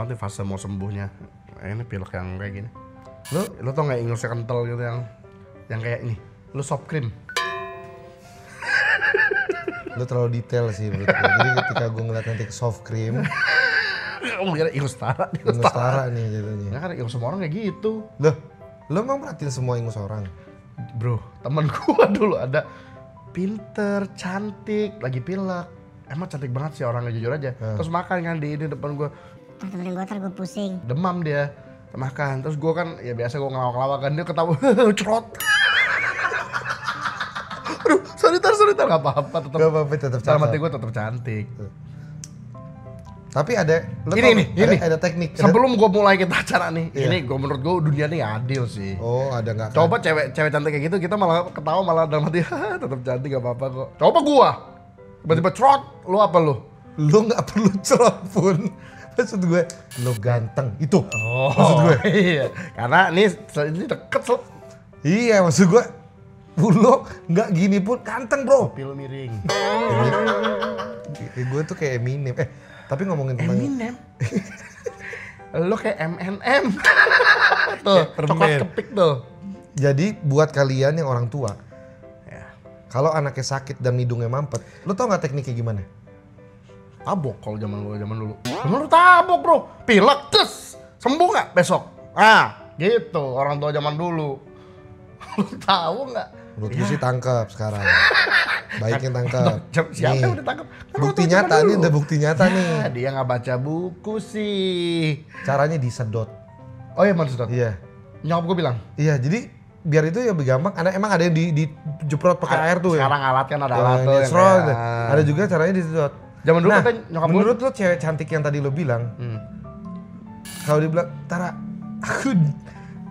banget nih fase mau sembuhnya. Ini pilek yang kayak gini. Lu tau nggak ingusnya kental gitu yang kayak ini? Lu sop cream. Lu terlalu detail sih menurut gue. Jadi ketika gue ngeliat nanti soft cream, Kamu kira ingus tara? ingus tara nih jatuhnya. Ya kan ingus semua orang kayak gitu. Loh, lu emang perhatiin semua ingus orang? Bro, temen gua dulu ada pinter, cantik, lagi pilek. Emang cantik banget sih orangnya jujur aja. Terus makan kan di ini depan gua. Temenin gue ntar gue pusing. Demam dia. Makan. Terus gua kan ya biasa gua ngelawak-lawak kan dia ketawa cerot. Aduh, sorry gak apa-apa tetap. Gak apa-apa, tetap Dalam cakep. hati gua tetap cantik. Tapi ada, lu Ini tau, nih, ada teknik. Sebelum gua mulai kita acara nih, Iya. ini gua menurut gua dunia nih adil sih. Oh, ada nggak? Coba cewek cantik kayak gitu kita malah ketawa malah dalam hati tetap cantik gak apa-apa kok. Coba gua tiba-tiba cerot, lu apa lu? Lu nggak perlu cerot pun. Maksud gue, lu ganteng itu. Oh, maksud gue. Iya. Karena ini deket Iya, maksud gue. Lu nggak gini pun ganteng bro. pil miring. Gue tuh kayak Eminem. Tapi ngomongin tentang Eminem. Lu kayak M&M. Tuh, permen. coklat kepik tuh. Jadi buat kalian yang orang tua, Ya. kalau anaknya sakit dan hidungnya mampet, lu tau nggak tekniknya gimana? Tabok kalau zaman dulu. Bener tabok bro. Pilek terus sembuh nggak besok? Ah, gitu orang tua zaman dulu. Lu tahu nggak? Menurut gue sih tangkap sekarang. Baiknya tangkap. Siapa Nih, yang udah tangkap? Kan bukti orang tua nyata zaman nih, dulu. udah bukti nyata nih. Ya, dia nggak baca buku sih. Caranya disedot. Oh iya maksudnya. Iya. Nyokap gue bilang. Iya, jadi biar itu ya lebih gampang. Emang ada yang dijeprot pakai air tuh ya. Sekarang alat kan ada alat tuh. yang Netral, kayak- ada juga caranya disedot. Zaman dulu Nah, kata nyokap gue. menurut lo cewek cantik yang tadi lo bilang, kalau dia bilang, Tara, aku...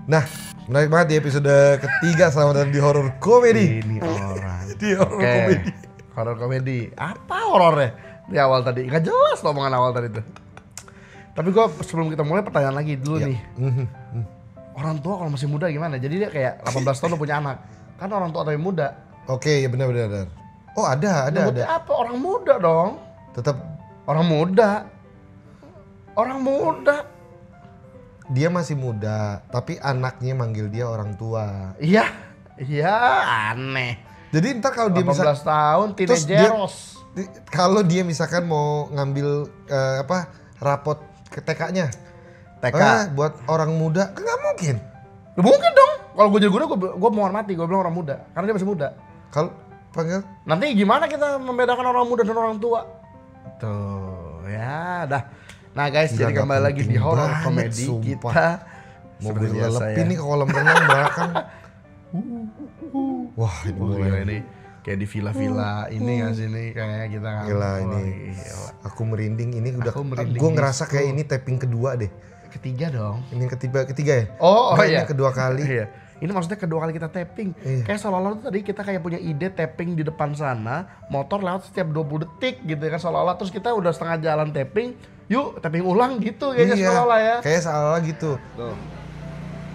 Nah, menarik banget di episode ketiga selamat datang di horror komedi. Ini orang. Di horror Oke. komedi. Horor komedi. Apa horornya? Di awal tadi. Nggak jelas loh omongan awal tadi tuh. Tapi gue sebelum kita mulai pertanyaan lagi dulu nih. Orang tua kalau masih muda gimana? Jadi dia kayak 18 tahun udah punya anak. Kan orang tua tapi muda. Oke, ya benar. Oh ada. Nyebutnya apa? Orang muda dong. Tetap Orang muda. Orang muda. dia masih muda, tapi anaknya manggil dia orang tua. Iya. Iya aneh. Jadi ntar kalau dia 18 tahun Terus teenageros. kalau dia misalkan mau ngambil rapot ke TK-nya, TK. buat orang muda, kan nggak mungkin. Mungkin dong. Kalau gue jadi guru, gue menghormati. Gue bilang orang muda. Karena dia masih muda. Kalau panggil Nanti gimana kita membedakan orang muda dan orang tua? Tuh, ya dah. Nah guys, Gila, jadi nggak kembali lagi di penting horror banget, komedi sumpah. kita. mobil Seperti biasa lelepin ya. nih ke kolam renang belakang. Wah ini Oh, mulai. gila, ini kayak di villa-villa ini nggak sih ini kayak kita kan. Gila Oh, ini. gila. Aku merinding ini udah. Aku merinding Gue ngerasa gitu. kayak ini tapping kedua deh. Ketiga dong. Ini yang ketiga ya? Oh, Nggak, iya. Ini kedua kali. Iya. Ini maksudnya kedua kali kita tapping. Iya. Kayak seolah-olah tuh tadi kita kayak punya ide tapping di depan sana, motor lewat setiap 20 detik gitu kan seolah-olah, terus kita udah setengah jalan tapping, yuk tapping ulang gitu kayaknya seolah-olah ya. Kayak salah gitu. Tuh.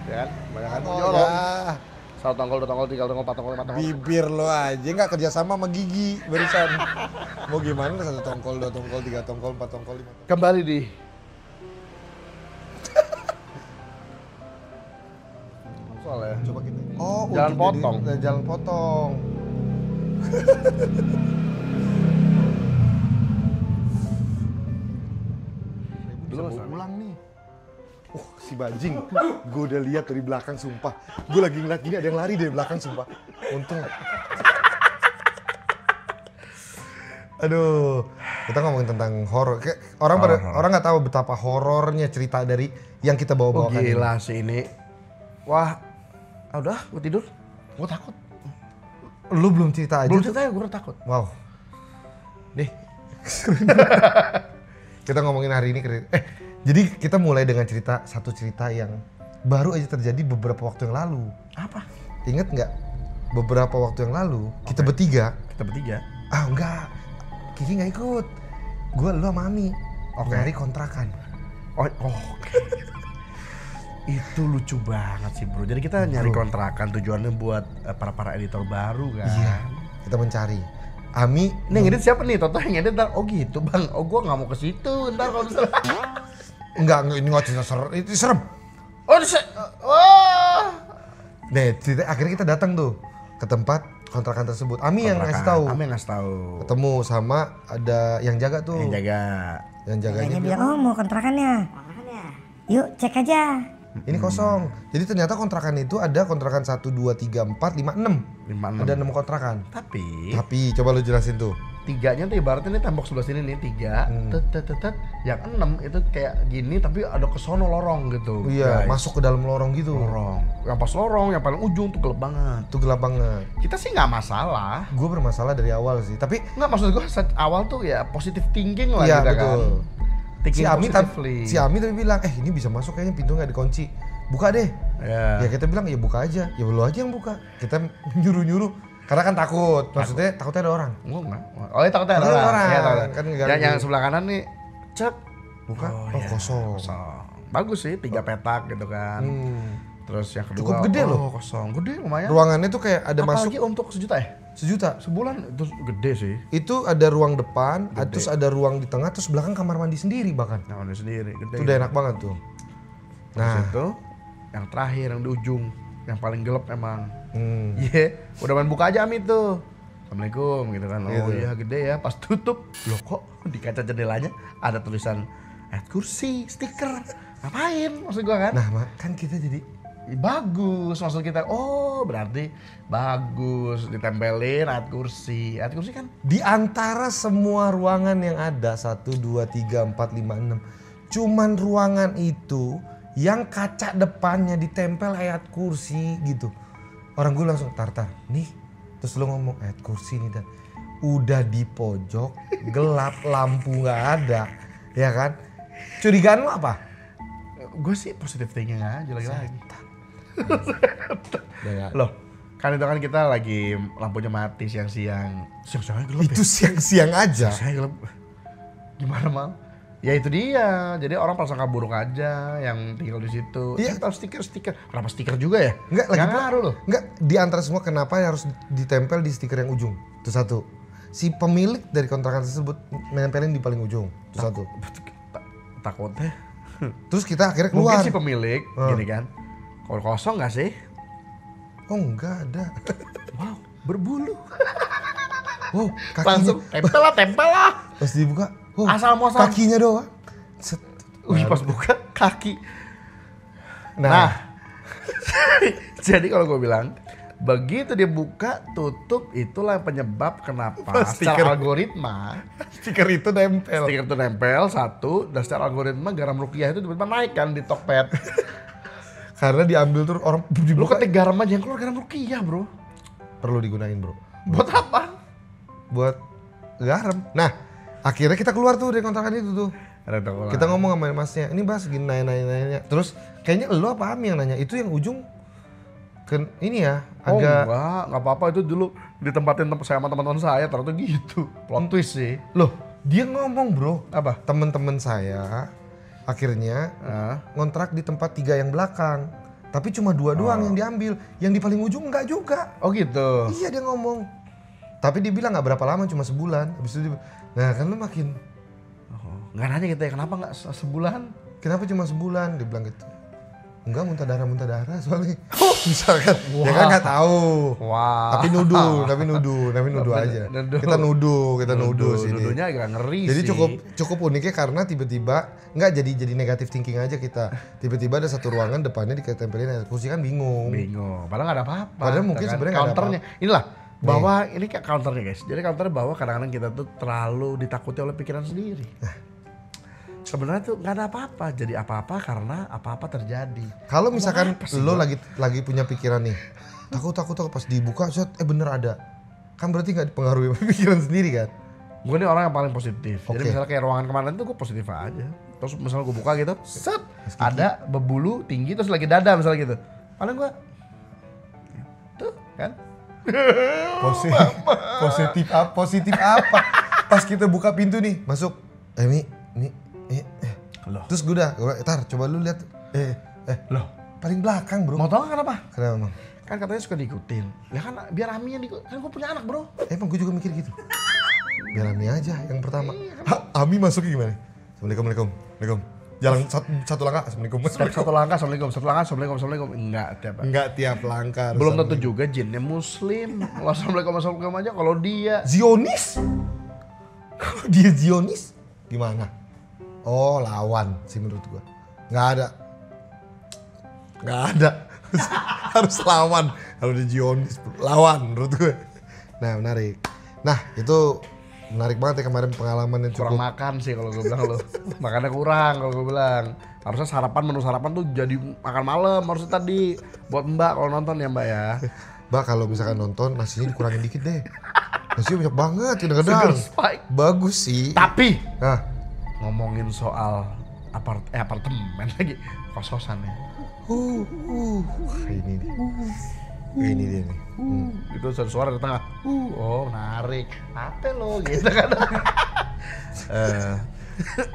Ya kan? Banyakan Oh, nyolong. ya. Satu tongkol, dua tongkol, tiga tongkol, empat tongkol, lima tongkol. Bibir lo aja nggak kerja sama gigi barusan. Mau gimana? Satu tongkol, dua tongkol, tiga tongkol, empat tongkol, lima tongkol. Kembali di soalnya. Coba kita. Oh, Jalan untuk potong. Jalan potong. Dulu Bisa bawa Mas. pulang nih. Si bajing. Gue udah lihat dari belakang sumpah. Gue lagi ngeliat gini ada yang lari dari belakang sumpah. Untung. Aduh, kita ngomongin tentang horor. Kayak orang nggak tahu betapa horornya cerita dari yang kita Oh bawa-bawakan. ini. gila sih ini. Wah, udah gue tidur. Gue takut. Lu belum cerita aja. Belum tuh. ceritanya gue udah takut. Wow. Nih, Kita ngomongin hari ini. Jadi kita mulai dengan satu cerita yang baru aja terjadi beberapa waktu yang lalu. apa? Ingat nggak? Beberapa waktu yang lalu kita bertiga. Kita bertiga. Ah enggak, Kiki nggak ikut. Gue, lu sama Ami. Oke. Nyari kontrakan. Oh. Itu lucu banget sih bro. Jadi kita nyari kontrakan tujuannya buat para editor baru kan. Iya. Kita mencari. Ami. Ini yang edit siapa nih? Toto yang edit ntar. Oh gitu bang. Oh gue nggak mau ke situ ntar kalau misalnya. Enggak, ini nggak cerita serem, itu serem. Oh, wah. Nih, cerita, akhirnya kita datang tuh ke tempat kontrakan tersebut. Ami yang ngasih tahu. Ami yang ngasih tahu. Ketemu sama ada yang jaga tuh. Yang jaga. Yang jaganya Dia bilang, bilang, oh mau kontrakannya. Yuk cek aja. ini kosong. Jadi ternyata kontrakan itu ada kontrakan 1, 2, 3, 4, 5, 6. 5, 6. Ada 6 kontrakan. Tapi Coba lu jelasin tuh. tiganya tuh ibaratnya nih tembok sebelah sini nih 3, yang 6 itu kayak gini tapi ada kesono lorong gitu. Iya, guys. masuk ke dalam lorong gitu. Lorong. Yang pas lorong yang paling ujung tuh gelap banget. Itu gelap banget. Kita sih nggak masalah. Gue bermasalah dari awal sih, tapi Nggak, maksud gue awal tuh ya positive thinking lah iya kita betul. kan. Thinking Si Ami tapi bilang, ini bisa masuk kayaknya pintu nggak dikunci. Buka deh. Ya. Ya kita bilang, ya buka aja. Ya lu aja yang buka. Kita nyuruh-nyuruh. Karena kan takut. Maksudnya takutnya ada orang. Enggak. Oh, iya takutnya ada Takutnya orang. orang. Iya, takutnya. Kan ngeganggu. yang sebelah kanan nih, cek. Buka. Oh, Oh, iya, kosong. Bagus sih, 3 petak gitu kan. Terus yang kedua, Cukup gede loh. kosong. Gede lumayan. Ruangannya tuh kayak ada Apalagi masuk untuk sejuta ya? 1 juta. Sebulan itu gede sih. Itu ada ruang depan, terus ada ruang di tengah, terus belakang kamar mandi sendiri bahkan. Nah, udah sendiri, gede. Itu udah enak banget tuh. Terus Nah, itu yang terakhir yang di ujung, yang paling gelap emang. hmm. Iya, udah main buka aja Ami tuh. Assalamualaikum gitu kan. Oh Gitu. iya gede ya, pas tutup. Loh kok di kaca jendelanya ada tulisan ayat kursi, stiker. Ngapain maksud gua kan? Nah, kan kita jadi Bagus maksud kita. Oh, berarti bagus ditempelin ayat kursi. Ayat kursi kan di antara semua ruangan yang ada 1, 2, 3, 4, 5, 6, cuman ruangan itu yang kaca depannya ditempel ayat kursi gitu. Orang gue langsung tar nih, terus lu ngomong ayat kursi nih dan udah di pojok gelap lampu nggak ada, ya kan? Curigaan lu apa? gue sih positive thinking aja lagi-lagi. Ya, Loh, kan itu kan kita lagi lampunya mati siang-siang. Siang-siangnya gelap itu siang-siang aja. Saya gelap. Gimana mal? Ya itu dia. Jadi orang prasangka buruk aja yang tinggal di situ. Iya. Kita stiker. Kenapa stiker juga ya? Enggak lagi Nggak ngaruh loh. Enggak, di antara semua kenapa harus ditempel di stiker yang ujung? Itu satu. Si pemilik dari kontrakan tersebut menempelin di paling ujung. Itu satu. Takutnya. Terus kita akhirnya Mungkin keluar. si pemilik gini kan. Kalau kosong nggak sih? Oh enggak ada. Wow, berbulu. Wow, kakinya. Langsung tempel lah. Pas dibuka, wow, Asal muasal. kakinya doang. Set. Wih, pas buka kaki. Nah, jadi kalau gue bilang, begitu dia buka, tutup, itulah yang penyebab kenapa secara algoritma Stiker itu nempel. stiker itu nempel satu, dan secara algoritma garam rukiah itu tiba-tiba naik kan di Tokped. Karena diambil tuh orang Lu dibuka. ketik garam aja yang keluar garam rukiah bro. Perlu digunain bro. Buat apa? Buat garam. Nah, akhirnya kita keluar tuh dari kontrakan itu tuh. Kita ngomong sama masnya, ini Bas gini nanya. Terus kayaknya lu apa Ami yang nanya? Itu yang ujung ini ya Oh agak enggak apa-apa itu dulu ditempatin saya sama teman-teman saya ternyata gitu. Plot twist sih. loh, dia ngomong bro, Apa? temen-temen saya akhirnya ngontrak di tempat 3 yang belakang. Tapi cuma 2 doang yang diambil, yang di paling ujung enggak juga. Oh gitu. Iya dia ngomong. Tapi dia bilang nggak berapa lama, cuma sebulan. Habis itu dia, nah kan lu makin, Nggak nanya gitu ya, kenapa nggak sebulan? kenapa cuma sebulan? Dia bilang gitu. Enggak, muntah darah soalnya. Misalkan, ya kan nggak tahu. Wah. Tapi nuduh aja. Kita nuduh sini. Nuduhnya agak ngeri Jadi sih. cukup uniknya karena tiba-tiba nggak jadi negatif thinking aja kita. Tiba-tiba ada satu ruangan depannya ditempelin ayat kursi kan bingung. Padahal nggak ada apa-apa. Padahal mungkin kan? sebenarnya nggak ada counternya. Inilah bahwa ini kayak counternya guys. Jadi counternya bahwa kadang-kadang kita tuh terlalu ditakuti oleh pikiran sendiri. Sebenarnya tuh nggak ada apa-apa. Jadi apa-apa karena apa-apa terjadi. Kalau misalkan Apa sih, lo Bang? lagi punya pikiran nih, takut pas dibuka, bener ada. Kan berarti nggak dipengaruhi sama pikiran sendiri kan? Gue nih orang yang paling positif. Jadi Oke. misalnya kayak ruangan kemarin tuh gue positif aja. Terus misalnya gue buka gitu, set, ada bebulu tinggi terus lagi dada misalnya gitu. Paling gue, tuh kan. Positif apa? Pas kita buka pintu nih, masuk. Loh. Terus gue tar coba lu lihat. Loh, Paling belakang bro. mau tau gak kenapa? Kenapa emang? Kan katanya suka diikutin. Ya kan biar Ami yang diikutin. Kan gue punya anak bro. Emang gue juga mikir gitu. Biar Ami aja yang pertama. Ami masuk gimana? Assalamualaikum. Jalan satu langkah, assalamualaikum. Setiap satu langkah assalamualaikum, satu langkah assalamualaikum. Enggak tiap langkah. Belum tentu juga jinnya muslim. Kalau assalamualaikum aja kalau dia Zionis? Kalau dia Zionis gimana? Oh lawan sih menurut gua. Nggak ada. Harus lawan. Kalau dia Zionis lawan menurut gua. Nah menarik. Nah itu menarik banget ya kemarin pengalaman yang kurang cukup. makan sih kalau gue bilang lo. Makannya kurang kalau gue bilang. Harusnya menu sarapan tuh jadi makan malam harusnya tadi buat Mbak kalau nonton ya Mbak ya. Mbak kalau misalkan nonton nasinya dikurangin dikit deh. Nasinya banyak banget kadang-kadang. Spike. Bagus sih. Tapi Nah, ngomongin soal apartemen lagi kos-kosan ya. Ini nih. Ini dia nih. Itu suara di tengah. Oh menarik. Apa lo gitu kan.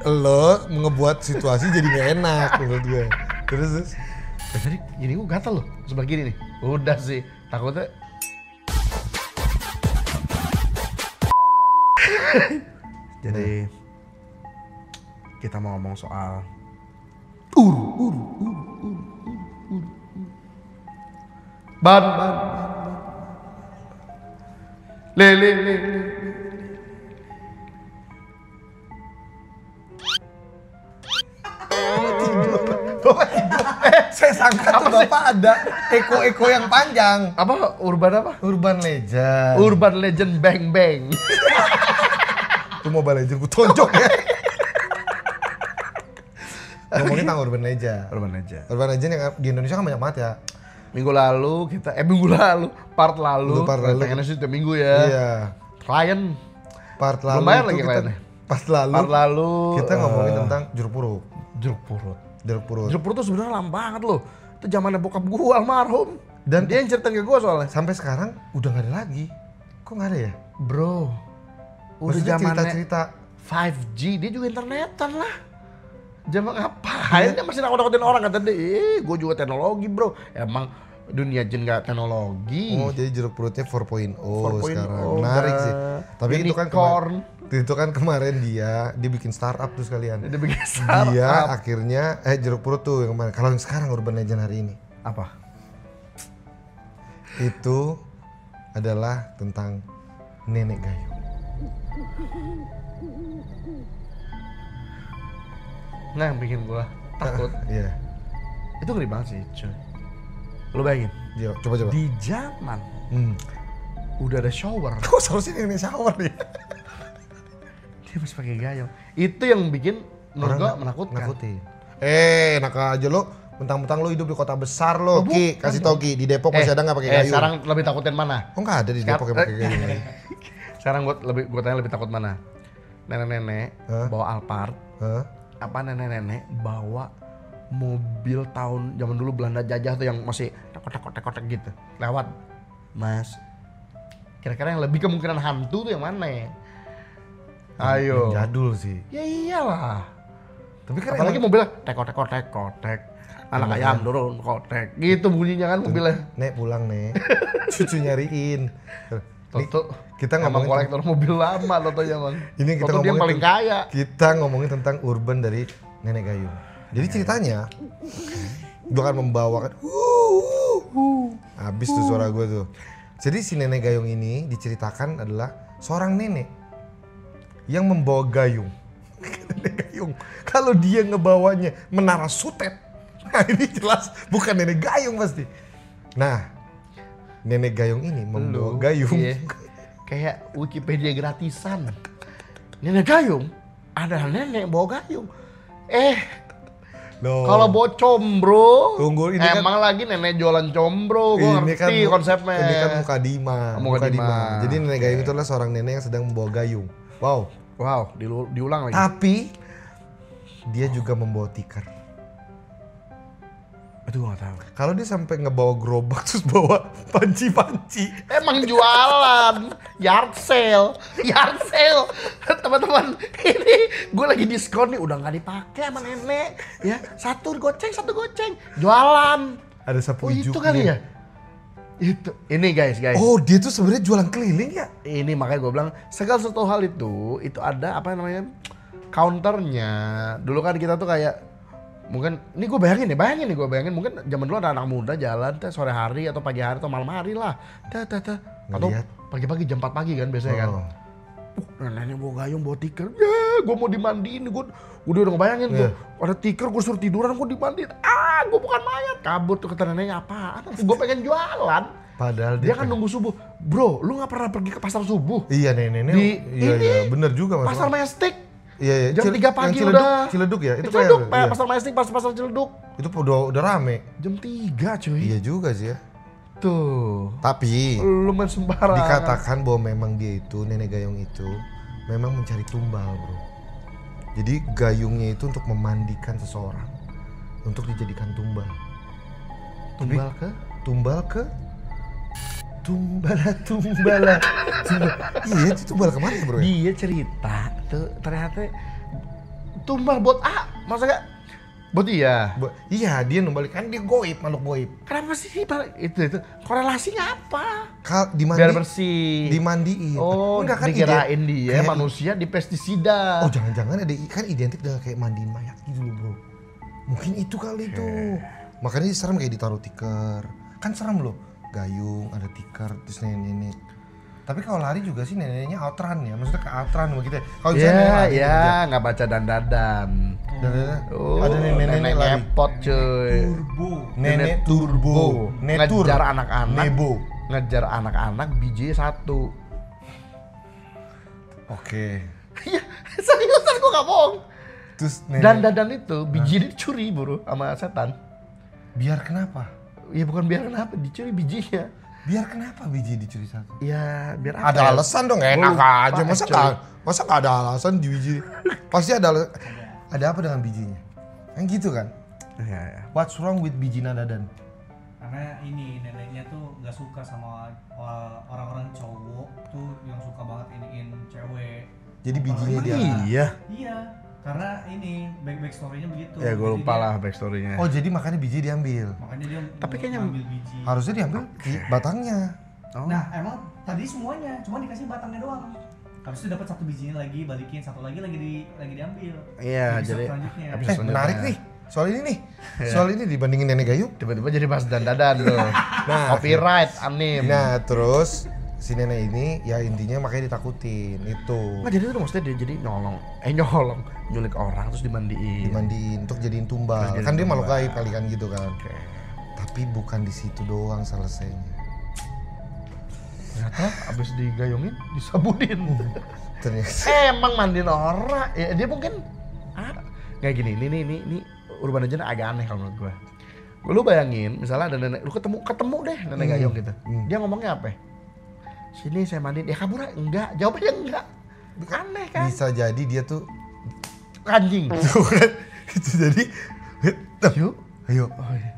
Lo ngebuat situasi jadi gak enak menurut gue. Terus. Tadi jadi gue gatel loh sebelah kiri nih. Udah sih takutnya. Jadi kita mau ngomong soal ban. Le. Saya sangka tuh Bapak ada eko yang panjang. Apa urban apa? Urban Legend. Urban Legend Bang Bang. Itu Mobile Legend gue tonjok ya. Ngomongin tentang Urban Legend. Urban Legend. Urban Legend yang di Indonesia kan banyak banget ya. Part lalu pengennya sih tiap minggu ya. Iya. Klien Part lalu belum bayar itu lagi kita, kliennya. Part lalu kita ngomongin tentang jeruk purut. jeruk purut. Jeruk purut. Jeruk purut tuh sebenarnya lama banget loh. Itu zamannya bokap gua almarhum. Dan dia yang ceritain ke gua soalnya. sampai sekarang udah gak ada lagi. Kok gak ada ya? Bro, udah Maksudnya zamannya cerita-cerita 5G, dia juga internetan lah. Zaman ngapain dia masih nakut-nakutin orang kata dia, gua juga teknologi bro. Emang dunia jin gak teknologi. Oh jadi jeruk purutnya 4.0 sekarang. 4.0 Menarik sih. Tapi itu kan unicorn. itu kan kemarin dia bikin startup tuh sekalian. Dia bikin startup. Dia akhirnya jeruk purut tuh yang kemarin. Kalau yang sekarang Urban Legend hari ini Apa? itu adalah tentang nenek gayung. Nah yang bikin gua takut. Iya. Itu ngeri banget sih cuy. Lu bayangin, Iya, coba. di zaman udah ada shower, Kok seharusnya nenek shower nih? dia masih pakai gayung. Itu yang bikin menurut gua menakutkan. Nakutin. Enak aja lo. Mentang-mentang lo hidup di kota besar lo, Oh, Ki. Kasih tau Ki, di Depok masih ada nggak pakai gayung? Sekarang lebih takutin mana? Oh nggak ada di Depok yang pakai gayung. Sekarang gua tanya lebih takut mana? Nenek-nenek bawa Alphard, Hah? apa nenek-nenek bawa mobil tahun zaman dulu Belanda jajah tuh yang masih tekot-tekot gitu. Lewat. Mas. Kira-kira yang lebih kemungkinan hantu tuh yang mana ya? Ayo. Yang jadul sih. Ya iyalah. Tapi kan Apalagi mobilnya tekot-tekot. Anak ayam turun kotek. Gitu bunyinya kan mobilnya. Nek pulang Nek. Cucu nyariin. Toto Kita emang ngomongin kolektor mobil lama Toto emang. Ini kita Toto dia yang ngomongin paling kaya. Kita ngomongin tentang urban dari nenek gayung. Jadi ceritanya gue akan membawakan habis tuh suara gue tuh. Jadi si nenek gayung ini diceritakan adalah seorang nenek yang membawa gayung. Nenek gayung. Kalau dia ngebawanya menara sutet, nah ini jelas bukan nenek gayung pasti. Nah, nenek gayung ini membawa gayung. Iya. Kayak Wikipedia gratisan. Nenek gayung adalah nenek bawa gayung. Loh. Kalau bawa combro, Tunggu, ini kan- emang lagi nenek jualan combro, gue ngerti konsepnya. Ini kan Mukadima. Mukadimah. Jadi nenek gayung itu adalah seorang nenek yang sedang membawa gayung. Wow. Wow, diulang lagi. Tapi dia juga membawa tikar. Itu gue gak tahu. Kalau dia sampai ngebawa gerobak terus bawa panci-panci. Emang jualan, yard sale. Teman-teman, ini gue lagi diskon nih, udah nggak dipakai sama nenek. Ya, satu goceng, jualan. Ada sapu Oh itu hijau. kali ya? Itu, ini guys. Oh dia tuh sebenarnya jualan keliling ya? Ini makanya gue bilang segala sesuatu hal itu ada apa namanya counternya. Dulu kan kita tuh kayak Mungkin, ini gue bayangin mungkin zaman dulu ada anak muda jalan teh sore hari atau pagi hari atau malam hari lah. Atau Ngeliat. pagi-pagi jam 4 pagi kan biasanya kan. Oh. Nenek bawa gayung, bawa tikar. Ya, gue mau dimandiin. Gue udah ngebayangin tuh. Ada tikar, gue suruh tiduran, gue dimandiin. Gue bukan mayat. Kabur tuh kata neneknya apaan. Gue pengen jualan. Padahal Dia kan nunggu subuh. Bro, lu gak pernah pergi ke pasar subuh? Iya nenek-nenek. Iya, bener juga Mas. Pasar Majestic. Iya. Jam 3 pagi yang Ciledug, udah. Ciledug ya? Itu Ciledug, iya. pasar Majestic, pasar Ciledug. Itu udah rame. Jam 3 cuy. Iya juga sih ya. Tuh. Tapi Lu main sembarangan. dikatakan bahwa memang dia itu, nenek gayung itu memang mencari tumbal bro. Jadi gayungnya itu untuk memandikan seseorang. Untuk dijadikan tumbal. Tumbal ke? Tumbala. Iya itu tumbal kemana bro ya? Dia cerita tuh ternyata tumbal buat maksudnya buat dia. Iya dia numbalikan, dia goib, makhluk goib. Kenapa sih itu korelasinya apa? Biar Biar bersih. dimandiin. Oh, enggak kan dikirain dia kayak- manusia di pestisida. Oh jangan-jangan ada kan identik dengan kayak mandiin mayat gitu loh bro. Mungkin itu kali tuh. Makanya serem kayak ditaruh tikar. Kan serem loh. Gayung, ada tikar, terus nenek-nenek. Tapi kalau lari juga sih neneknya outrun ya. Maksudnya ke outrun begitu ya. Kalau misalnya nenek lari Ya, aja. nggak baca dandadan. Ada nenek-nenek lari. ngepot cuy. Nenek turbo. Netur. Ngejar anak-anak. Nebo. Ngejar anak-anak biji 1. Oke. Iya, seriusan gue gak bohong. Terus nenek. Dandadan itu biji dicuri bro sama setan. Biar kenapa? Iya bukan biar kenapa, dicuri bijinya. Biar kenapa biji dicuri satu? Ya biar apa Ada ya? alasan dong, enak lupa, aja. Masa coy. nggak ada alasan di biji? Pasti ada ada apa dengan bijinya? Kan gitu kan? Iya. What's wrong with biji nadadan? Karena ini neneknya tuh nggak suka sama orang-orang cowok tuh yang suka banget iniin cewek. Jadi bijinya dia. Iya. Iya, karena ini back story-nya begitu. Ya gue Jadi lupa dia- lah backstory-nya. Oh jadi makanya biji diambil. Makanya dia Tapi kayaknya- ngambil biji. Harusnya diambil batangnya. Oh. Nah emang tadi semuanya, cuma dikasih batangnya doang. Habis itu dapat satu bijinya lagi, balikin satu lagi diambil. Iya, Episode jadi selanjutnya. episode selanjutnya. Menarik nih. Soal ini nih. Soal ini dibandingin nenek gayung. Tiba-tiba jadi bahas dandadan bro. Nah, Copyright anim. Nah terus si nenek ini ya intinya makanya ditakutin itu. Nggak, jadi itu maksudnya dia jadi nyolong, nyulik orang terus dimandiin. Dimandiin untuk jadiin tumbal. Terus Kan jadiin dia makhluk tumbal. gaib kali kan gitu kan. Oke. Tapi bukan di situ doang selesainya. Ternyata abis digayungin disabunin. Ternyata Emang mandiin orang, ya dia mungkin kayak gini. Ini Urban Legend agak aneh kalau menurut gue. Lu bayangin, misalnya ada nenek, lu ketemu deh nenek gayung gitu. Dia ngomongnya apa? Sini saya mandiin, ya kabur aja. Enggak, jawabnya enggak. Aneh kan? bisa jadi dia tuh Anjing. tuh kan itu jadi Yuk. ayo Oh, iya.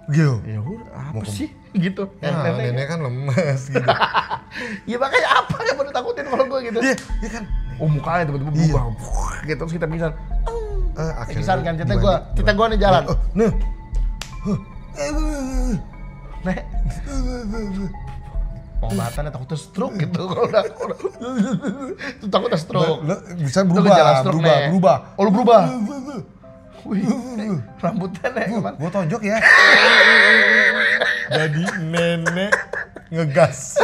Gio. Ya udah, apa Mau ke- sih? Gitu. Nah, nenek kan lemes gitu. Ya makanya apa yang mau ditakutin kalau gue gitu? Iya, iya kan. Oh mukanya tiba-tiba Iya. berubah. Gitu terus kita pingsan. Pingsan kan, cerita gue nih jalan. Oh, nah. Nek. Pengobatannya takutnya stroke gitu kalau udah itu takutnya stroke. Bisa Itu berubah, gejala stroke, Nek. berubah. Oh lu berubah. Wih, rambutnya nek kemana? Gua tonjok ya. Jadi nenek ngegas.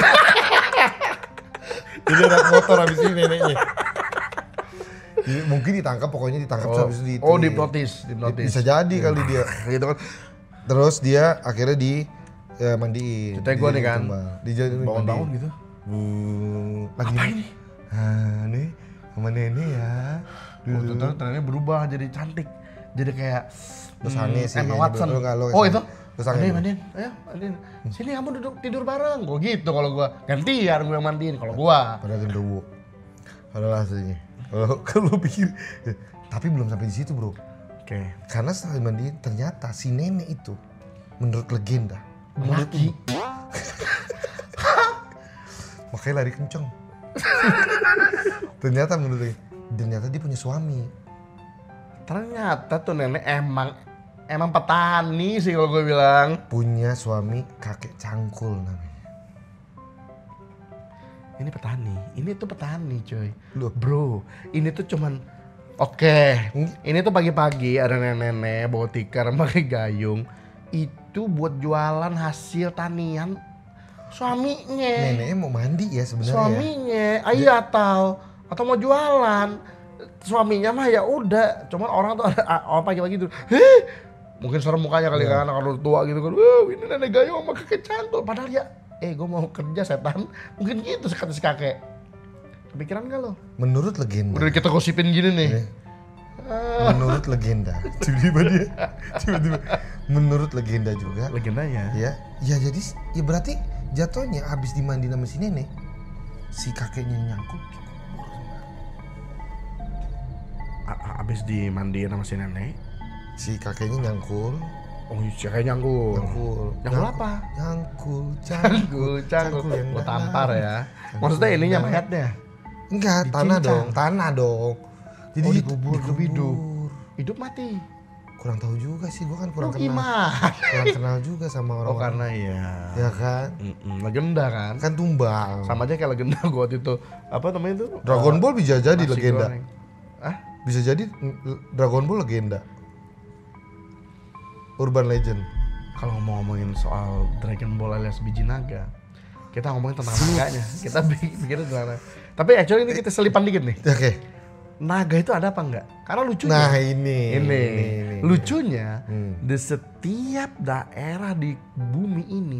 Jadi naik motor habis ini neneknya. Jadi mungkin ditangkap, pokoknya ditangkap habis itu. Oh, dihipnotis. Bisa jadi kali dia. Gitu kan. Terus dia akhirnya mandiin. Ceritanya gua nih kan. Bangun-bangun gitu. Lagi Apa ini? Nih sama nenek ya. Oh, ternyata berubah jadi cantik. Jadi kayak Terus aneh sih. Emma kayaknya. Watson. Lu nggak, lu Oh sange. itu? Terus aneh. Mandiin, ayo mandiin. Sini kamu duduk tidur bareng. Gue gitu kalau gue. Gantian gue yang mandiin kalau gue. Pada genderuwo. Padahal aslinya. Kalau pikir, tapi belum sampai di situ bro. Oke. Karena setelah dimandiin ternyata si nenek itu menurut legenda, Laki. makanya lari kenceng. ternyata dia punya suami. Ternyata tuh nenek emang petani sih kalau gue bilang. Punya suami kakek cangkul namanya. Ini petani. Ini tuh petani coy. Loh. Bro, ini tuh cuman Oke, ini tuh pagi-pagi ada nenek-nenek bawa tikar pakai gayung. Itu buat jualan hasil tanian suaminya. Neneknya mau mandi ya sebenarnya. Suaminya, iya atau mau jualan. Suaminya mah ya udah, cuman orang tuh ada pagi-pagi tuh, mungkin serem mukanya kali kan, kalau tua gitu kan, ini nenek gayung sama kakek cantul. Padahal ya, gue mau kerja setan, mungkin gitu kata si kakek. Kepikiran gak lo? Menurut legenda. Udah kita gosipin gini nih. Menurut legenda. Tiba-tiba dia. Menurut legenda juga. Legendanya. Ya jadi ya berarti jatuhnya habis dimandi sama si nenek, si kakeknya nyangkut di kubur. Abis dimandiin sama si nenek. Si kakeknya nyangkul. Oh iya, si kakek nyangkul. Nyangkul apa? Cangkul yang Gua tampar ya. Maksudnya ininya mayatnya. Enggak, tanah dong. Jadi dikubur hidup. Hidup mati. Kurang tahu juga sih, gua kan kurang gimana? Kurang kenal juga sama orang. Oh karena ya. Ya kan? Legenda kan? Kan tumbang. Sama aja kayak legenda gua waktu itu. Apa namanya itu? Dragon Ball bisa jadi nasi legenda. goreng. Bisa jadi Dragon Ball legenda. Urban Legend. Kalau ngomongin soal Dragon Ball alias biji naga, kita ngomongin tentang naganya. Kita bikin tentang naga. Tapi actually ini kita selipan dikit nih. Oke. Naga itu ada apa enggak? Karena lucunya. Nah ini. Lucunya di setiap daerah di bumi ini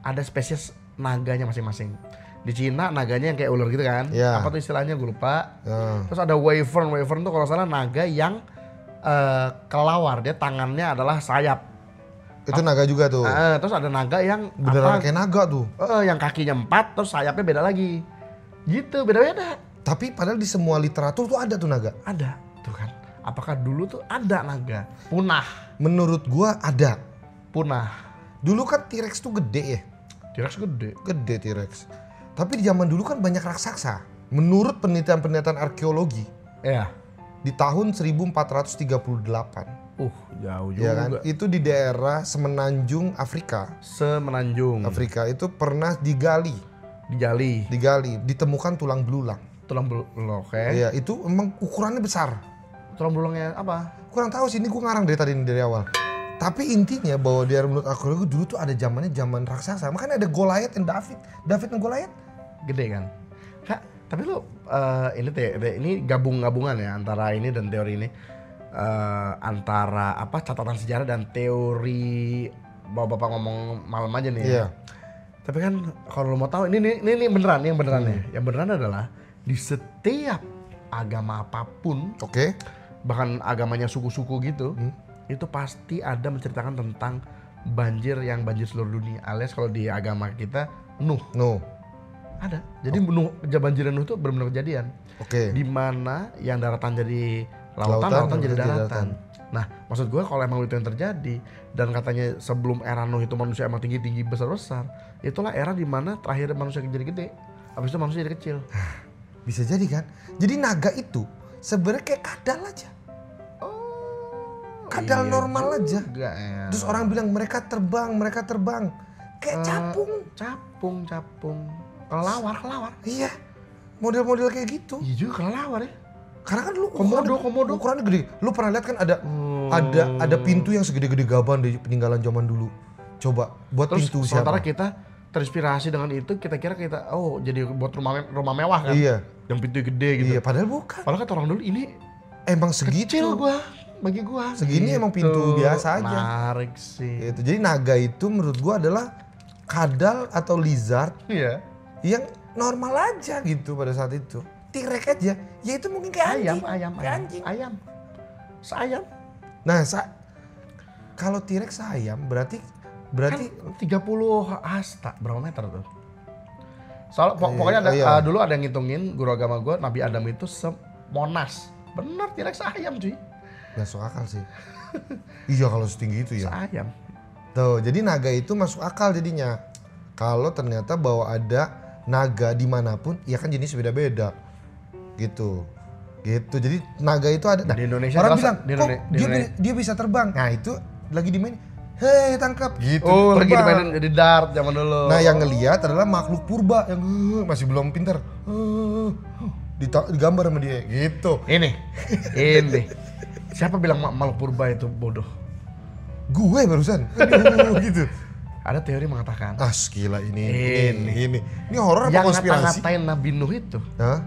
ada spesies naganya masing-masing. Di Cina naganya yang kayak ular gitu kan? Ya. Apa tuh istilahnya gue lupa. Terus ada wyvern tuh kalau salah naga yang kelawar, dia tangannya adalah sayap. Itu naga juga tuh. Terus ada naga yang beneran kayak naga tuh. Yang kakinya 4 terus sayapnya beda lagi. Gitu, beda-beda. Tapi padahal di semua literatur tuh ada tuh naga. Ada, tuh kan. Apakah dulu tuh ada naga? Punah. Menurut gua ada. Punah. Dulu kan T-Rex tuh gede ya. T-Rex gede. Gede T-Rex. Tapi di zaman dulu kan banyak raksasa. Menurut penelitian arkeologi. Iya. Di tahun 1438. Jauh juga. Ya kan? Itu di daerah Semenanjung Afrika. Afrika itu pernah digali, ditemukan tulang belulang. Oke. Iya, itu emang ukurannya besar. Tulang belulangnya apa? Kurang tahu sih, ini gue ngarang dari awal. Tapi intinya bahwa dia menurut arkeologi dulu tuh ada zaman raksasa. Makanya ada Goliath dan David dan Goliath. Gede kan? Kak, tapi lo ini gabungan ya antara ini dan teori ini. Antara catatan sejarah dan teori bapak ngomong malam aja nih. Iya. Tapi kan kalau lo mau tahu ini beneran, yang benerannya. Yang beneran adalah di setiap agama apapun, bahkan agamanya suku-suku gitu, itu pasti ada menceritakan tentang banjir seluruh dunia. Alias kalau di agama kita Nuh. Ada. Jadi banjir Nuh itu benar-benar kejadian. Di mana yang daratan jadi lautan jadi daratan. Nah, maksud gue kalau emang itu yang terjadi dan katanya sebelum era Nuh itu manusia emang tinggi-tinggi besar-besar, itulah era di mana terakhir manusia jadi gede, habis itu manusia jadi kecil. Bisa jadi kan? Jadi naga itu sebenarnya kayak kadal aja. Kadal normal aja. Terus orang bilang mereka terbang. Kayak capung. Kelelawar. Iya. Model-model kayak gitu. Iya juga kelelawar ya. Karena kan lu komodo ukurannya gede. Lu pernah lihat kan ada pintu yang segede-gede gaban di peninggalan zaman dulu. Coba buat terus pintu sementara siapa? kita terinspirasi dengan itu, kita kira jadi buat rumah mewah kan. Iya. Yang pintu gede gitu. Iya, padahal bukan. Padahal kata orang dulu ini emang segitu. Kecil bagi gua. Segini gitu. Emang pintu biasa aja. Menarik sih. Itu. Jadi naga itu menurut gua adalah kadal atau lizard. Iya. Yang normal aja gitu pada saat itu. T-Rex aja, ya itu mungkin kayak anjing. Ayam. Nah, kalau T-Rex ayam berarti kan 30 hasta, berapa meter tuh? Pokoknya dulu ada yang ngitungin guru agama gue, Nabi Adam itu semonas. Bener, T-Rex ayam cuy. Masuk akal sih. Iya kalau setinggi itu ya. Ayam. Tuh, jadi naga itu masuk akal jadinya. Kalau ternyata bahwa ada naga dimanapun, ya kan jenis beda-beda. Gitu. Jadi naga itu ada. Di Indonesia orang bilang, dia bisa terbang. Nah itu lagi dimainin. Hei tangkap gitu. Lagi dimainin jadi dart zaman dulu. Nah yang ngelihat adalah makhluk purba yang masih belum pinter. digambar sama dia gitu. Ini. Siapa bilang makhluk purba itu bodoh? Gue barusan. Aduh, gitu. Ada teori mengatakan Gila ini horor apa yang konspirasi? ngata-ngatain Nabi Nuh itu. Hah?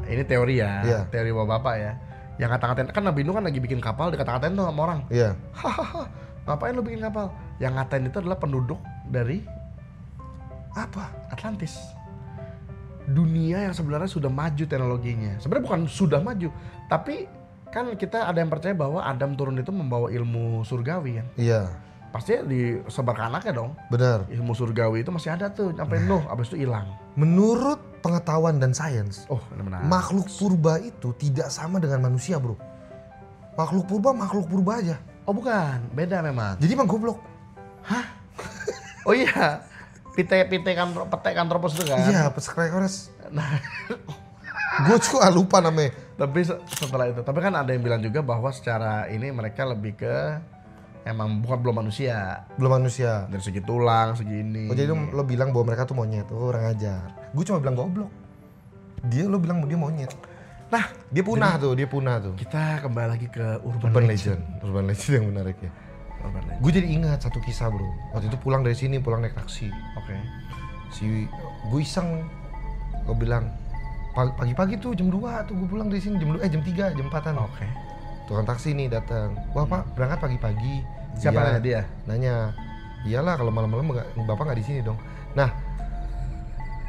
Ini teori ya, Iya. teori bapak ya. Yang ngata-ngatain, kan Nabi Nuh kan lagi bikin kapal, dikata-ngatain tuh sama orang. Iya. Hahaha, ngapain lu bikin kapal? Yang ngatain itu adalah penduduk dari Apa? Atlantis. Dunia yang sebenarnya sudah maju teknologinya. Sebenarnya bukan sudah maju, tapi kan kita ada yang percaya bahwa Adam turun itu membawa ilmu surgawi kan. Iya. Pasti disebar ke anaknya dong. Benar. Ilmu surgawi itu masih ada tuh, sampai Nuh, abis itu hilang. Menurut pengetahuan dan sains, Oh, benar. makhluk purba itu tidak sama dengan manusia, bro. Makhluk purba aja. Oh bukan, beda memang. Jadi emang goblok. Oh iya, pete kantropos itu kan. Iya, pesekrekores. Nah, Gue juga lupa namanya. tapi setelah itu, tapi kan ada yang bilang juga bahwa secara ini mereka lebih ke emang belum manusia. Belum manusia. Dari segi tulang, segi ini. Oh jadi lo bilang bahwa mereka tuh monyet. Oh, orang ajar. Gue cuma bilang goblok. Lo bilang dia monyet. Nah, Dia punah tuh. kita kembali lagi ke Urban legend yang menarik ya. Urban legend. Gue jadi ingat satu kisah, bro. Waktu itu pulang dari sini, pulang naik taksi. Oke. Gue iseng, gue bilang pagi-pagi tuh jam 2 tuh gue pulang dari sini jam 3, jam 4-an. Oke. Tukang taksi nih datang. Wah Pak, berangkat pagi-pagi. Siapa Iya. nanya dia? Nanya. Iyalah kalau malam-malam Bapak nggak di sini dong. Nah,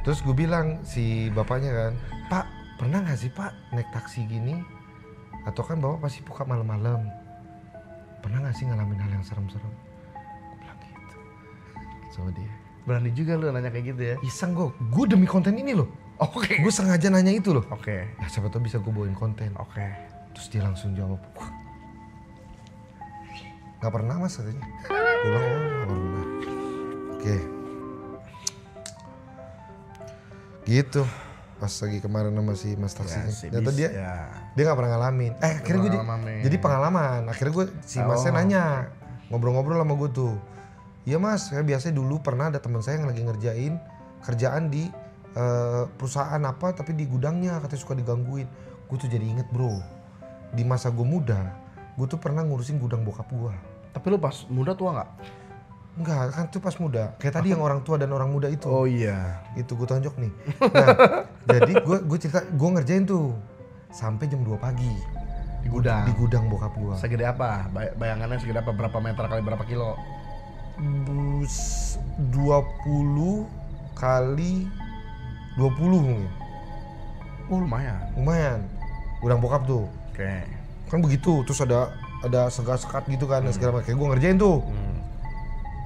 terus gue bilang si bapaknya kan, Pak, pernah nggak sih Pak naik taksi gini? Atau kan Bapak pasti buka malam-malam. Pernah nggak sih ngalamin hal yang serem-serem? Gue bilang gitu sama dia. Berani juga lu nanya kayak gitu ya. Iseng gue demi konten ini loh. Oke. Gue sengaja nanya itu loh. Oke. Ya siapa tahu bisa gue bawain konten. Oke. Terus dia langsung jawab, nggak pernah mas katanya. Gue bilang, oh nggak pernah. Oke. Gitu. Pas lagi kemarin sama si mas taksinya. Ternyata dia nggak pernah ngalamin. Akhirnya gue jadi pengalaman. Akhirnya gue si masnya nanya, ngobrol-ngobrol sama gue tuh. Iya mas, saya biasanya dulu pernah ada teman saya yang lagi ngerjain kerjaan di perusahaan apa tapi di gudangnya katanya suka digangguin. Gue tuh jadi inget bro, di masa gue muda, gue tuh pernah ngurusin gudang bokap gue. Tapi lu pas muda tua nggak? Enggak, kan tuh pas muda. Kayak tadi yang orang tua dan orang muda itu. Oh iya. Itu gue tonjok nih. Nah, jadi gue cerita, gue ngerjain tuh sampai jam 2 pagi. Di gudang. Di gudang bokap gue. Segede apa? Bayangannya segede apa? Berapa meter kali berapa kilo? 20 kali 20 mungkin. Oh lumayan. Lumayan. Gudang bokap tuh. Oke. Kan begitu, terus ada sekat gitu kan, segala macam. Kayak gue ngerjain tuh.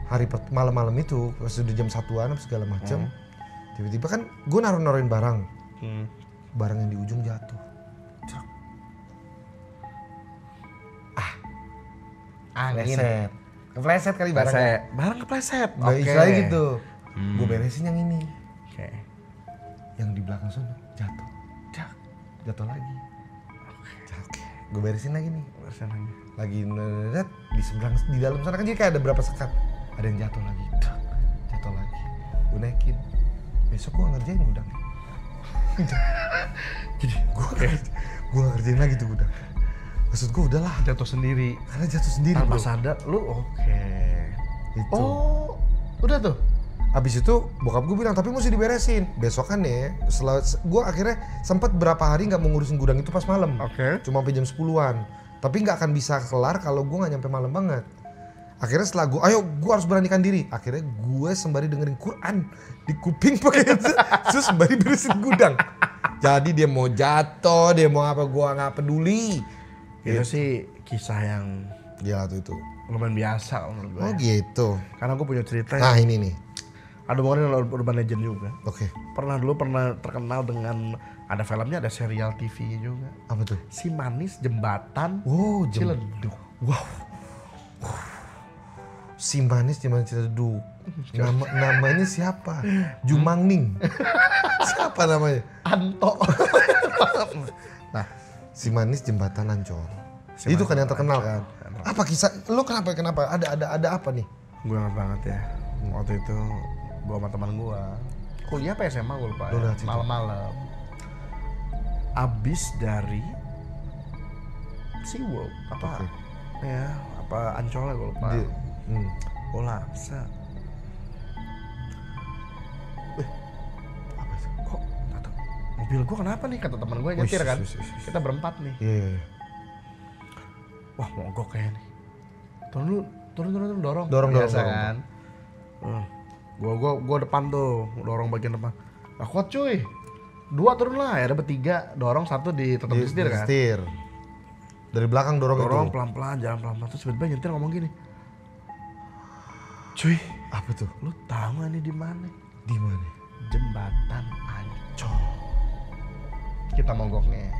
Hari malam-malam itu, pas udah jam 1-an segala macam. Tiba-tiba kan gue naruhin barang. Barang yang di ujung jatuh. Cek. Angin. Kepleset kali barangnya. Barang kepleset. Oke. Istilahnya gitu. Gue beresin yang ini. Oke. Yang di belakang sana jatuh. Cak. Jatuh lagi. Oke. Gue beresin lagi nih. Beresin lagi. Lagi nedet di seberang, di dalam sana kan jadi kayak ada berapa sekat. Ada yang jatuh lagi. Cak. Jatuh lagi. Gue naikin. Besok gue ngerjain gudang. Jadi gue ngerjain lagi tuh gudang. Maksud gue udahlah. Jatuh sendiri. Karena jatuh sendiri Tanpa bro. sadar lu oke. Itu. Oh, udah tuh. Abis itu bokap gue bilang tapi mesti diberesin. Besokannya setelah gue akhirnya sempet berapa hari nggak mau ngurusin gudang itu pas malam. Oke. Cuma sampai jam 10-an. Tapi nggak akan bisa kelar kalau gue nggak nyampe malam banget. Akhirnya setelah gue, ayo gue harus beranikan diri. Akhirnya gue sembari dengerin Quran di kuping pakai itu, terus sembari beresin gudang. Jadi dia mau jatuh, dia mau apa, gue nggak peduli. Itu sih kisah yang Gila tuh itu. lumayan biasa kalau menurut gue. Oh gitu. Karena gue punya cerita Nah yang ini nih. ada hubungannya dengan urban legend juga. Oke. Pernah terkenal dengan ada filmnya, ada serial TV juga. Apa tuh? Si Manis Jembatan Wow, Ciledug. Wow. Si Manis Jembatan Ciledug. Namanya siapa? Jumangning. Siapa namanya? Anto. Nah, Si Manis Jembatan Ancol. Itu kan yang terkenal kan. Apa kisah? Lo kenapa? Ada apa nih? Gue ingat banget ya. Waktu itu gue sama teman gue kuliah apa SMA gue lupa ya. Malam-malam abis dari SeaWorld apa ya apa Ancol gue lupa. Bola set. Apa itu? Kok kata mobil gue kenapa nih kata teman gue nyetir kan. Kita berempat nih. Iya. Wah mogok kayaknya nih. Turun dorong. Biasa Biasa kan. Gua depan tuh, dorong bagian depan. Nah kuat cuy. 2 turun lah, ya ada bertiga, dorong 1 tetap di setir kan. Setir. Dari belakang dorong itu. Pelan-pelan, jalan pelan-pelan. Terus tiba-tiba nyetir ngomong gini. Cuy, Apa tuh? lu tahu gak nih di mana? Di mana? Jembatan Ancol. Kita mogoknya.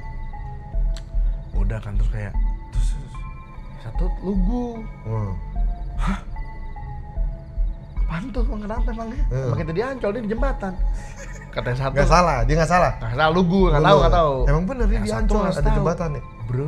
Udah kan terus kayak terus satu lugu. Apaan tuh? Kenapa emangnya? Emang kita di Ancol, dia di jembatan. Kata yang satu. Gak salah, dia gak salah. Gak salah, lugu, gak tahu. Emang bener dia Yang di satu Ancol nggak ada tahu. jembatan ya? Bro,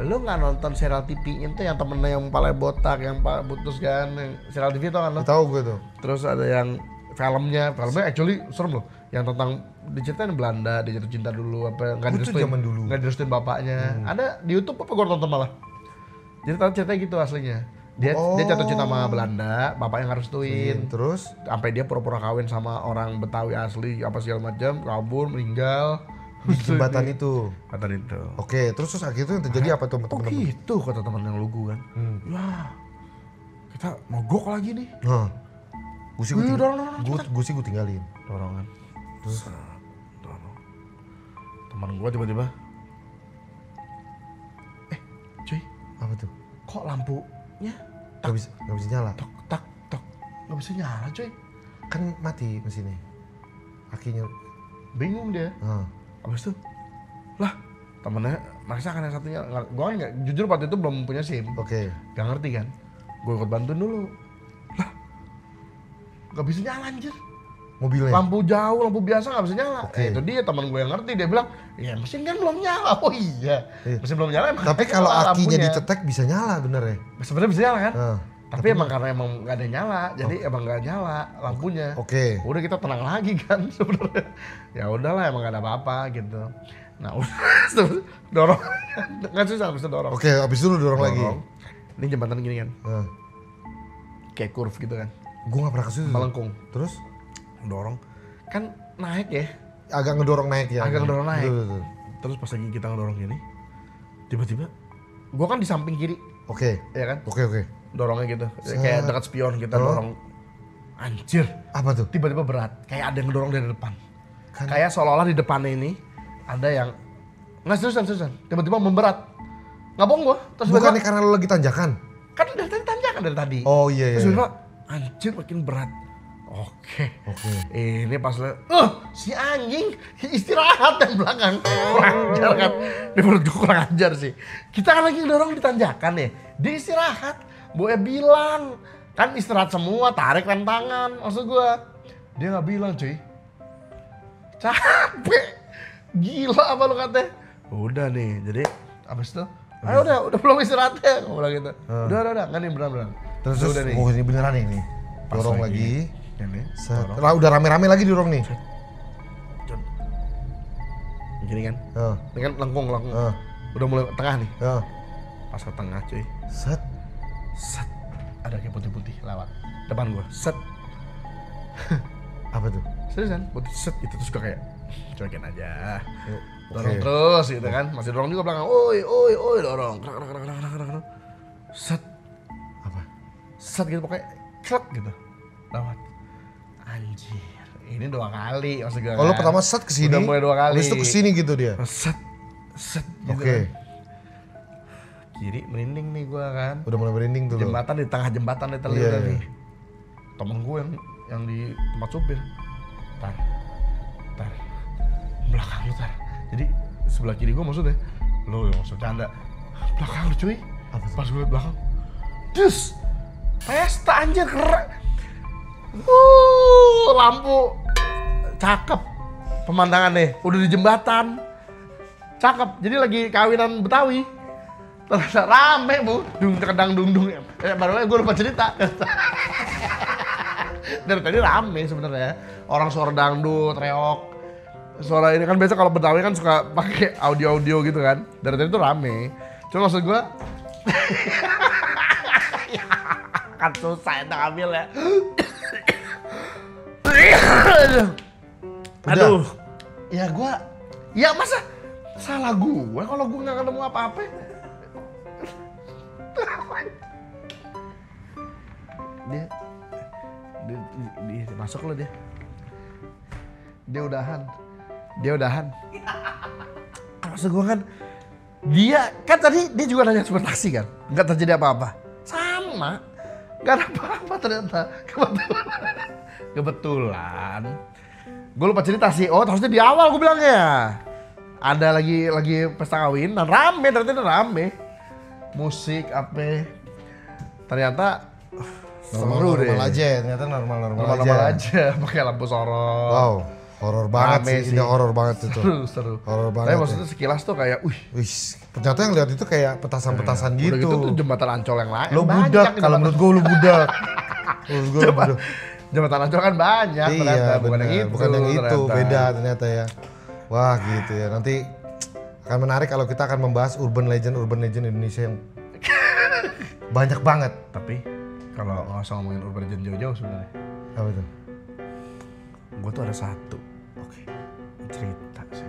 lu gak nonton serial TV-nya tuh yang temennya yang pala botak, yang putus kan, yang serial TV tau kan lo? Tahu gue tuh. Terus ada yang filmnya actually serem loh. Yang tentang diceritain Belanda, dia jatuh cinta dulu, apa nggak Itu zaman dulu. nggak direstuin bapaknya. Ada di YouTube apa gue nonton malah. Jadi ceritanya gitu aslinya. Dia jatuh cinta sama Belanda, bapaknya nggak restuin. Terus? Sampai dia pura-pura kawin sama orang Betawi asli apa segala macam, kabur, meninggal. Di jembatan itu. Jembatan itu. Oke, terus akhirnya itu yang terjadi apa tuh Oh teman-teman? gitu kata teman yang lugu kan. Wah, kita mogok lagi nih. Nah, gue sih Dorong, gue tinggalin. Dorongan. Terus dorong. Teman gua tiba-tiba, cuy, Apa tuh? kok lampunya Gak bisa nyala. tak nggak bisa nyala cuy. Kan mati mesinnya. Akinya. Bingung dia. Nah. Abis itu, lah temennya maksa kan yang satunya. Gua kan nggak, jujur waktu itu belum punya SIM. Oke. Gak ngerti kan. Gue ikut bantuin dulu. Lah, gak bisa nyala anjir. Mobilnya. Lampu jauh, lampu biasa nggak bisa nyala. Oke. Itu dia teman gue yang ngerti, dia bilang, ya mesin kan belum nyala. Oh iya, mesin belum nyala emang. Tapi kalau nyala akinya lampunya. dicetek bisa nyala bener ya? Sebenarnya bisa nyala kan? Nah, Tapi emang karena emang nggak ada yang nyala, jadi emang nggak nyala lampunya. Oke. Udah kita tenang lagi kan sebenarnya. Ya udahlah emang nggak ada apa-apa gitu. Nah udah terus dorong, nggak susah bisa dorong. Oke, abis itu lu dorong lagi. Ini jembatan gini kan, Nah. kayak curve gitu kan, Gue gak pernah ke situ. melengkung. Terus? Dorong, kan naik ya. Agak ngedorong naik ya? Agak ngedorong naik. Betul. Terus pas lagi kita ngedorong gini, tiba-tiba gua kan di samping kiri, Oke. ya kan? Oke. Dorongnya gitu, kayak dekat spion kita dorong. Anjir, Apa tuh? tiba-tiba berat, kayak ada yang ngedorong dari depan. Kan- Kayak seolah-olah di depannya ini ada yang nggak seriusan, tiba-tiba memberat. Nggak bohong gua, terus Bukannya tiba-tiba, karena lu lagi tanjakan? kan dari tadi tanjakan dari tadi. Oh iya. Terus tiba-tiba, anjir makin berat. Oke. Ini pas si anjing istirahat yang belakang. Kurang ajar kan. Ini menurut gue kurang ajar sih. Kita kan lagi dorong di tanjakan ya. Dia istirahat. Boy bilang. Kan istirahat semua, tarik rem tangan. Maksud gue. Dia gak bilang cuy. Capek. Gila apa lu katanya. Udah nih, jadi abis itu. Ayo udah belum istirahatnya. Gue bilang gitu. Udah. Nggak nih beneran. Terus udah nih. oh ini beneran nih. Pas Dorong lagi. Ini, Set. dorong. Lah udah rame-rame lagi dorong nih. Gini kan. Heeh. Ini kan lengkung. Heeh. Udah mulai tengah nih. Heeh. Pas ke tengah cuy. Set. Set. Ada kayak putih-putih lewat depan gua. Set. Apa tuh? Seriusan putih set gitu terus gua kayak cuekin aja. Oke. Dorong terus gitu kan. Masih dorong juga belakang. Oi dorong. Krak. Set. Apa? Set gitu pokoknya klek gitu. Lewat. Anjir. Ini 2 kali maksud gua. Kalau kan. pertama set ke sini. Udah mulai 2 kali. Habis itu ke sini gitu dia. Set. Gitu Oke. kan. Kiri merinding nih gua kan. Udah mulai merinding tuh. lo. Jembatan di tengah jembatan di teli Iya, udah iya. nih. Temen gue yang di tempat supir. Tar. Belakang lu tar. Jadi sebelah kiri gue maksudnya. Lo yang maksud canda. Belakang lu cuy. Apa tuh? Pas gue liat belakang. Dus. Pesta anjir keren. Lampu. Cakep. Pemandangan deh. Udah di jembatan. Cakep. Jadi lagi kawinan Betawi. Ternyata rame bu, kedang dung. Baru aja gue lupa cerita. Dari tadi rame sebenarnya. Orang suara dangdut, reok, Suara ini kan biasa kalau Betawi kan suka pakai audio gitu kan. Dari tadi tuh rame. Cuma maksud gua kan susah ya ngambil ya. Aduh. Ya gua, ya masa salah gua kalau gua nggak ketemu apa-apa. Dia masuk lo dia. Dia udahan. Maksud gua kan, dia kan tadi dia juga nanya super taksi kan, nggak terjadi apa-apa. Sama, nggak ada apa-apa ternyata. Kebetulan. Gue lupa cerita sih. Oh, harusnya di awal gue bilangnya. Ada lagi pesta kawin dan ternyata rame. Musik apa? Ternyata seru deh. Normal aja, ternyata normal aja. Pakai lampu sorot. Wow, horor banget Rame sih. Ini horor banget itu. Seru. Horor banget. Tapi maksudnya sekilas tuh kayak, Wih, ternyata yang lihat itu kayak petasan-petasan udah gitu tuh gitu. jembatan Ancol yang lain. Lo banyak budak, kalau jembatan- menurut gue lo budak. Menurut gue lo budak. Jembatan Ancol kan banyak ternyata, Iya, bukan benar. yang itu. Bukan yang itu, ternyata. beda ternyata ya. Wah, gitu ya. Nanti akan menarik kalau kita akan membahas urban legend Indonesia yang banyak banget. Tapi kalau nggak usah ngomongin urban legend jauh-jauh sebenarnya. Apa itu? Gue tuh ada satu, cerita sih.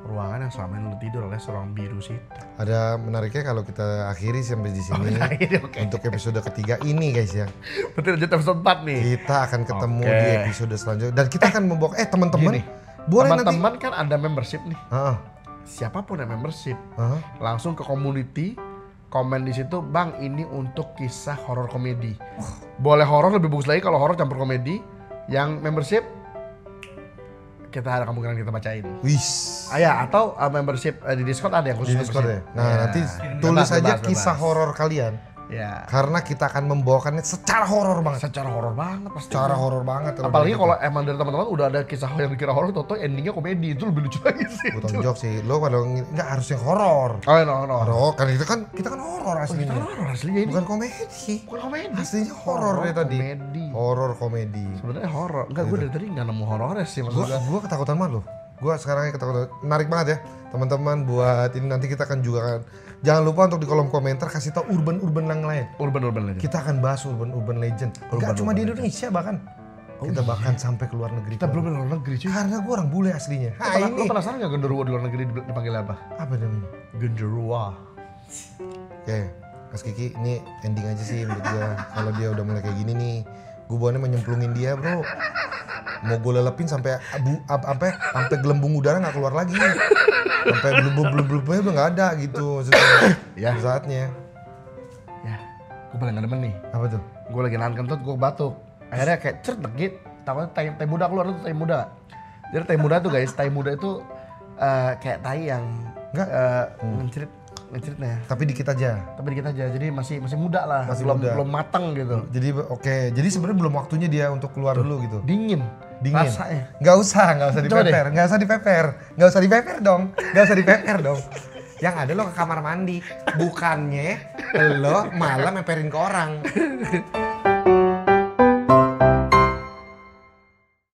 Ruangan yang selama ini lu tidur oleh seorang biru sih. Ada menariknya kalau kita akhiri sampai di sini Oke. untuk episode ketiga ini guys ya. Betul, lanjut episode 4 nih. Kita akan ketemu Oke. di episode selanjutnya dan kita akan membawa teman-teman Gini, boleh nanti. teman-teman kan ada membership nih. Heeh. Siapapun yang membership, Heeh. langsung ke community, komen di situ, Bang ini untuk kisah horor komedi. Boleh horor, lebih bagus lagi kalau horor campur komedi. Yang membership, kita ada kemungkinan kita bacain. Wis. Atau membership di Discord ada yang Di khusus Discord ya. membership. Nah, Ya. nanti Bebas, tulis aja bebas, kisah bebas. horor kalian. Ya. Karena kita akan membawakannya secara horor banget. Secara horor banget pasti. Secara horor banget. Apalagi kalau emang dari teman-teman udah ada kisah yang dikira horor, toto endingnya komedi, itu lebih lucu lagi sih. gue tonjok sih, lo pada nggak harus yang horor. Oh no. Horor kan kita kan horor aslinya. Kita horor aslinya ini. Bukan komedi. Bukan komedi. Aslinya horor ya tadi. Komedi. Horor komedi. Sebenarnya horor. Enggak, gue dari tadi nggak nemu horornya sih maksud gue. Gue ketakutan banget loh. Gue sekarang ketakutan. Menarik banget ya teman-teman buat ini nanti kita akan juga kan. Jangan lupa untuk di kolom komentar kasih tau urban yang lain. Urban legend. Kita akan bahas urban legend. Gak cuma di Indonesia bahkan. Kita bahkan sampai ke luar negeri. Kita belum di luar negeri cuy. Karena gue orang bule aslinya. Lo penasaran nggak genderuwo di luar negeri dipanggil apa? Apa namanya? Genderuwo. Oke, Mas Kiki, ini ending aja sih menurut gue. Kalau dia udah mulai kayak gini nih, gue bawaannya menyemplungin dia bro. Mau gue lelepin sampai sampai gelembung udara nggak keluar lagi. Sampai blub-blub-blubnya udah nggak ada gitu maksudnya. Ya. Saatnya. Ya, gue paling nggak demen nih. Apa tuh? Gue lagi nahan kentut, gue batuk. Akhirnya kayak degit. Tahu tai muda keluar tuh, tai muda. Jadi tai muda tuh guys, tai muda itu kayak tai yang Nggak. ngenciritnya. Tapi dikit aja. Tapi dikit aja, jadi masih muda lah, Masih belum muda. belum matang gitu. Jadi oke, jadi sebenarnya belum waktunya dia untuk keluar dulu gitu. Dingin. Rasanya. Nggak usah Coba deh. dipeper, nggak usah dipeper dong. Yang ada lo ke kamar mandi, bukannya lo malah meperin ke orang.